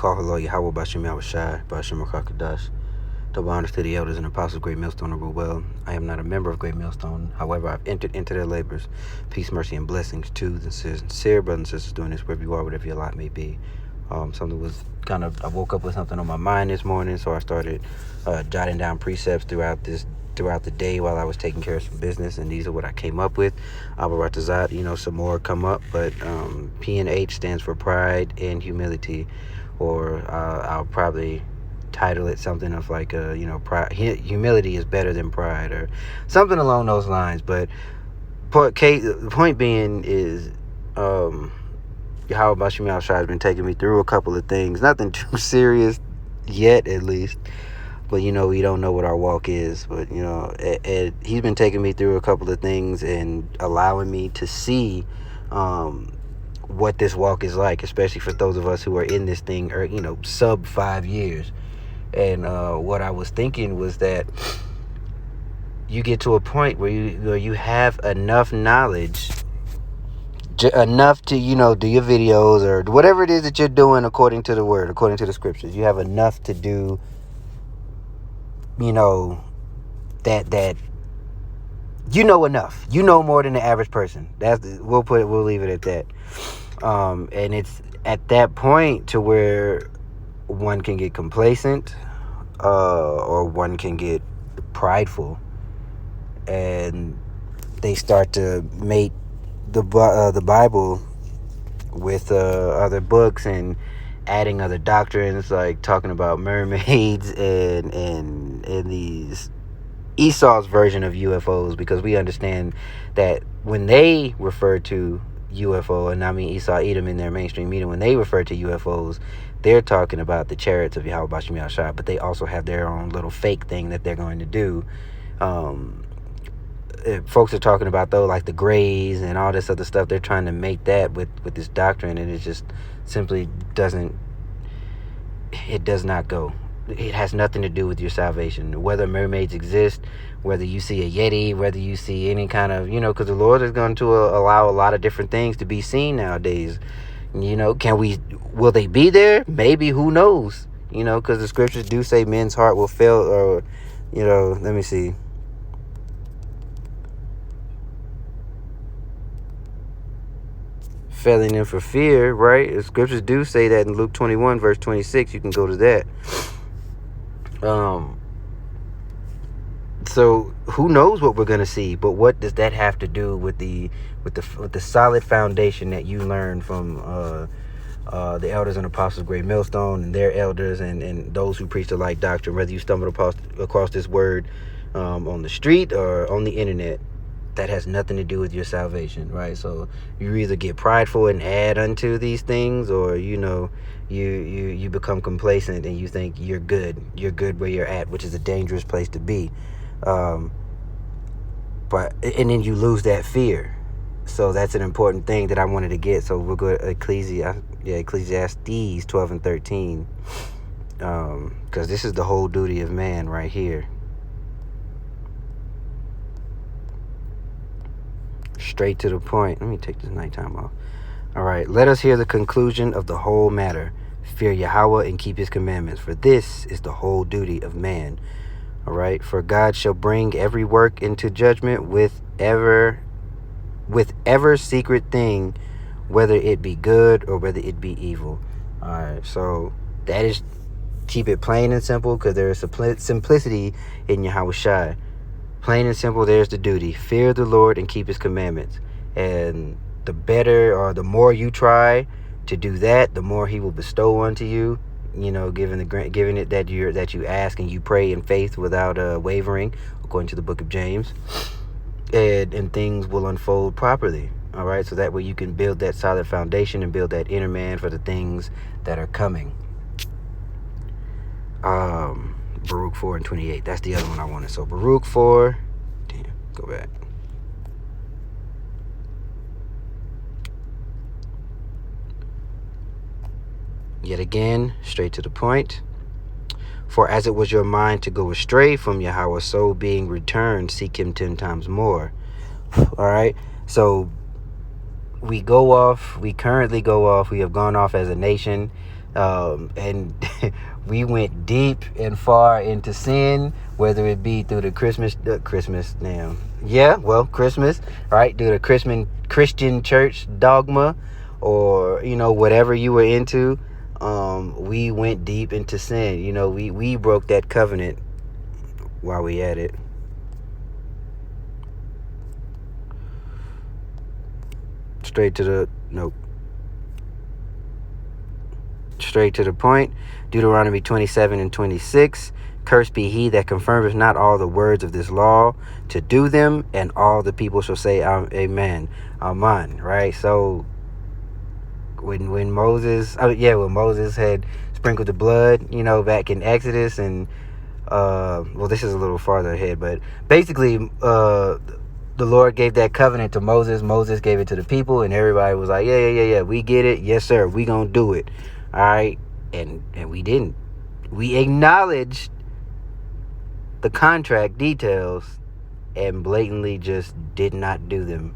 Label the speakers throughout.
Speaker 1: Kahalo Yahweh Bashim Yahushai, Bashim Akakadash. Double honors to the elders and apostles of Great Millstone and rule well. I am not a member of Great Millstone. However, I've entered into their labors. Peace, mercy, and blessings to the sincere brothers and sisters doing this wherever you are, whatever your lot may be. Something was I woke up with something on my mind this morning, so I started jotting down precepts throughout the day while I was taking care of some business, and these are what I came up with. Abaratazat, some more come up, but P and H stands for pride and humility, or I'll probably title it something of like pride, humility is better than pride, or something along those lines. But the point being is Yahweh Bashim Yahushua has been taking me through a couple of things, nothing too serious yet, at least, but we don't know what our walk is, but he's been taking me through a couple of things and allowing me to see what this walk is like, especially for those of us who are in this thing, or sub 5 years. And what I was thinking was that you get to a point where you have enough knowledge, enough to do your videos or whatever it is that you're doing according to the word, according to the scriptures. You have enough to do, that enough. More than the average person. We'll leave it at that. And it's at that point to where one can get complacent, or one can get prideful, and they start to make the Bible with other books and adding other doctrines, like talking about mermaids and these Esau's version of UFOs, because we understand that when they refer to UFO, and I mean Esau Edom in their mainstream media, when they refer to UFOs, they're talking about the chariots of Yahweh Bashim Yahushua, but they also have their own little fake thing that they're going to do. Folks are talking about, though, like the Greys and all this other stuff. They're trying to make that with this doctrine, and it just simply does not go. It has nothing to do with your salvation. Whether mermaids exist, whether you see a Yeti, whether you see any kind of, because the Lord is going to allow a lot of different things to be seen nowadays. Will they be there? Maybe, who knows? Because the scriptures do say men's heart will fail, or, let me see. Failing them for fear, right? The scriptures do say that in Luke 21, verse 26. You can go to that. So who knows what we're gonna see? But what does that have to do with the solid foundation that you learned from the elders and apostles of Great Millstone and their elders and those who preach the like doctrine? Whether you stumbled across this word on the street or on the internet, that has nothing to do with your salvation, right? So you either get prideful and add unto these things, or you become complacent and you think you're good where you're at, which is a dangerous place to be. And then you lose that fear. So that's an important thing that I wanted to get. So we'll go to Ecclesiastes 12 and 13, because this is the whole duty of man right here. Straight to the point. Let me take this nighttime off. All right. Let us hear the conclusion of the whole matter. Fear Yahweh and keep his commandments, for this is the whole duty of man. All right. For God shall bring every work into judgment with ever secret thing, whether it be good or whether it be evil. All right. So that is, keep it plain and simple, because there is simplicity in Yahweh Shai. Plain and simple, there's the duty. Fear the Lord and keep his commandments. And the better, or the more you try to do that, the more he will bestow unto you, giving it that you ask and you pray in faith without wavering, according to the book of James. And things will unfold properly. All right, so that way you can build that solid foundation and build that inner man for the things that are coming. Baruch 4 and 28. That's the other one I wanted. So Baruch 4. Damn, go back. Yet again, straight to the point. For as it was your mind to go astray from Yahweh, so being returned, seek him 10 times more. All right. So we currently go off. We have gone off as a nation And we went deep and far into sin, whether it be through the Christmas now, Christmas, right? Through the Christian church dogma, or whatever you were into. We went deep into sin. We broke that covenant while we at it. Straight to the point. Deuteronomy 27:26. Cursed be he that confirmeth not all the words of this law to do them, and all the people shall say amen. Amen. Right? So when Moses had sprinkled the blood, back in Exodus, and this is a little farther ahead, but basically the Lord gave that covenant to Moses. Moses gave it to the people, and everybody was like, yeah, we get it. Yes, sir. We gonna do it. All right. And we didn't. We acknowledged the contract details and blatantly just did not do them.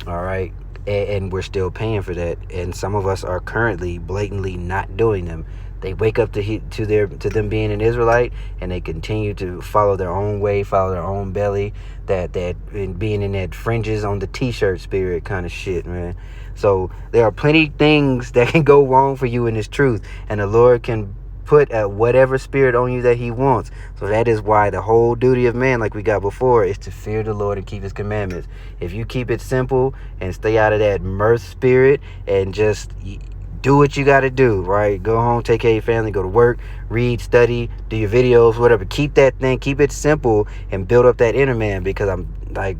Speaker 1: All right. And we're still paying for that. And some of us are currently blatantly not doing them. They wake up to them being an Israelite, and they continue to follow their own way, follow their own belly, that being in that fringes on the t-shirt spirit kind of shit, man. So there are plenty things that can go wrong for you in this truth, and the Lord can put whatever spirit on you that he wants. So that is why the whole duty of man, like we got before, is to fear the Lord and keep his commandments. If you keep it simple and stay out of that mirth spirit and just do what you got to do, right? Go home, take care of your family, go to work, read, study, do your videos, whatever. Keep that thing, keep it simple, and build up that inner man, because I'm like,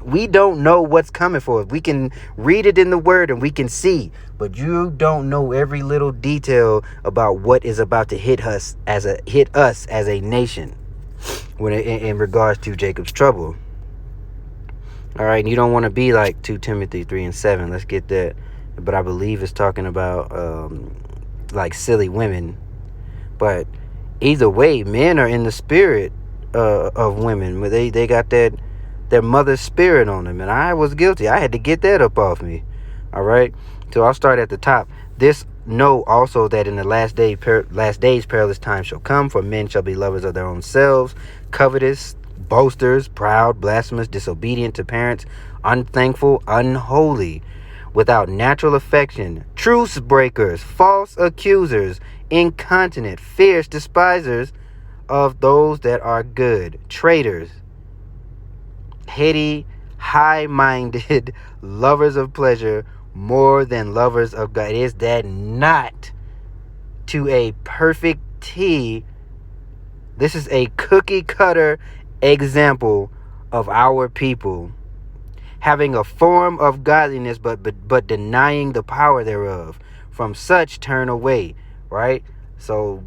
Speaker 1: we don't know what's coming for us. We can read it in the word and we can see, but you don't know every little detail about what is about to hit us as a nation when in regards to Jacob's trouble. All right, and you don't want to be like 2 Timothy 3:7. Let's get that. But I believe it's talking about like silly women. But either way, men are in the spirit of women. They got their mother's spirit on them, and I was guilty. I had to get that up off me. All right, so I'll start at the top. This know also that in the last days perilous times shall come, for men shall be lovers of their own selves, covetous, boasters, proud, blasphemous, disobedient to parents, unthankful, unholy, without natural affection, truce breakers, false accusers, incontinent, fierce, despisers of those that are good, traitors, heady, high-minded, lovers of pleasure more than lovers of God. Is that not to a perfect T? This is a cookie cutter example of our people having a form of godliness, but denying the power thereof. From such turn away, right? So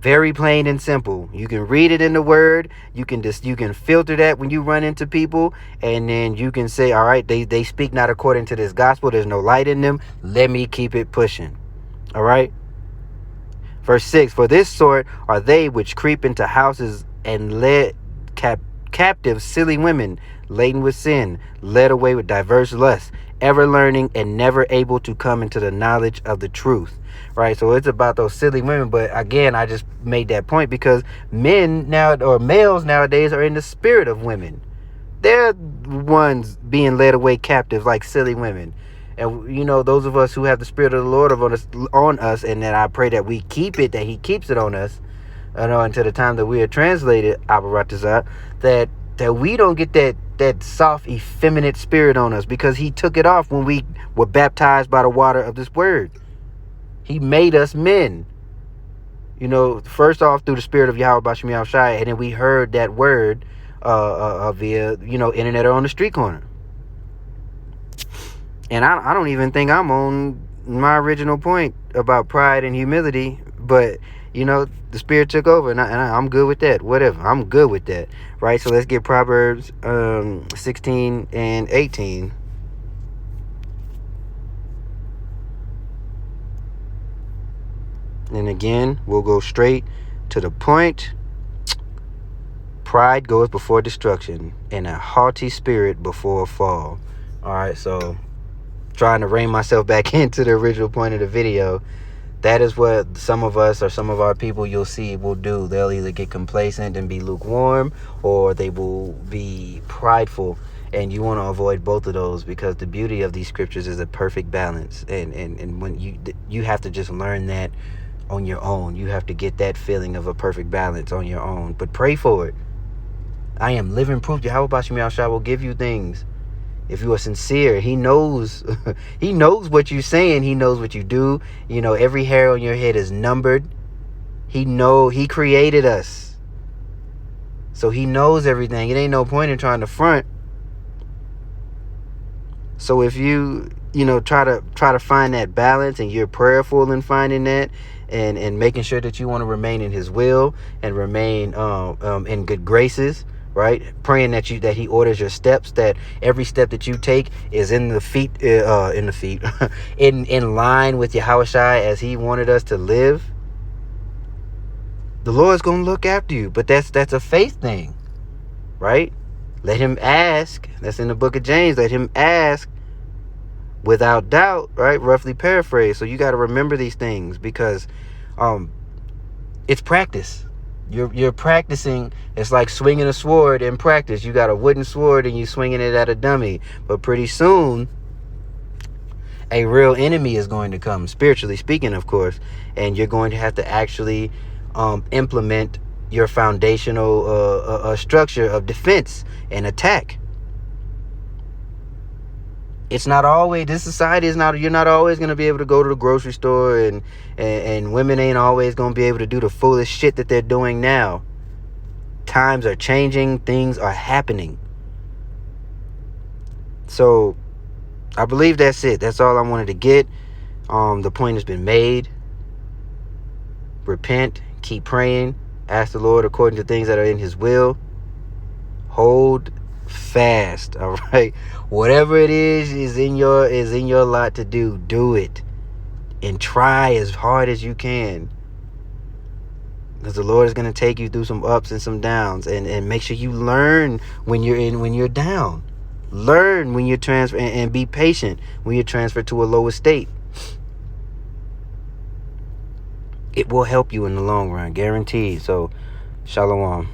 Speaker 1: very plain and simple. You can read it in the word. You can filter that when you run into people, and then you can say, all right, they speak not according to this gospel. There's no light in them. Let me keep it pushing. All right. Verse 6, for this sort are they which creep into houses and led captive silly women, laden with sin, led away with diverse lusts, ever learning and never able to come into the knowledge of the truth. Right, so it's about those silly women. But again, I just made that point because males nowadays are in the spirit of women. They're ones being led away captive like silly women. And those of us who have the spirit of the Lord on us, and that I pray that we keep it, that he keeps it on us, until the time that we are translated, Abaratazah, that we don't get that soft, effeminate spirit on us, because he took it off when we were baptized by the water of this word. He made us men. First off through the spirit of Yahweh Bashim Yahushai, and then we heard that word via internet or on the street corner. And I don't even think I'm on my original point about pride and humility, but the spirit took over, and I'm good with that. Whatever, I'm good with that, right? So let's get Proverbs 16 and 18. And again, we'll go straight to the point. Pride goes before destruction, and a haughty spirit before a fall. All right, so trying to rein myself back into the original point of the video. That is what some of us or some of our people you'll see will do. They'll either get complacent and be lukewarm, or they will be prideful. And you want to avoid both of those, because the beauty of these scriptures is a perfect balance. And when you have to just learn that on your own. You have to get that feeling of a perfect balance on your own. But pray for it. I am living proof. Yahweh Bashim Yahshua will give you things. If you are sincere, he knows he knows what you're saying. He knows what you do. You know, every hair on your head is numbered. He created us. So he knows everything. It ain't no point in trying to front. So if you try to find that balance, and you're prayerful in finding that, and making sure that you want to remain in his will and remain in good graces, right? Praying that he orders your steps, that every step that you take is in line with Yahushua as he wanted us to live. The Lord's gonna look after you, but that's a faith thing, right? Let him ask. That's in the book of James. Let him ask without doubt, right? Roughly paraphrase. So you got to remember these things, because it's practice. You're practicing. It's like swinging a sword in practice. You got a wooden sword and you swinging it at a dummy. But pretty soon, a real enemy is going to come, spiritually speaking, of course. And you're going to have to actually implement your foundational structure of defense and attack. It's not always, this society is not, you're not always going to be able to go to the grocery store, and women ain't always going to be able to do the foolish shit that they're doing now. Times are changing. Things are happening. So I believe that's it. That's all I wanted to get. The point has been made. Repent, keep praying, ask the Lord according to things that are in his will. Hold fast, all right? Whatever it is in your lot to do it, and try as hard as you can, because the Lord is going to take you through some ups and some downs, and make sure you learn when you're down. Learn when you're transfer, and be patient when you're transferred to a lower state. It will help you in the long run, guaranteed. So, shalom.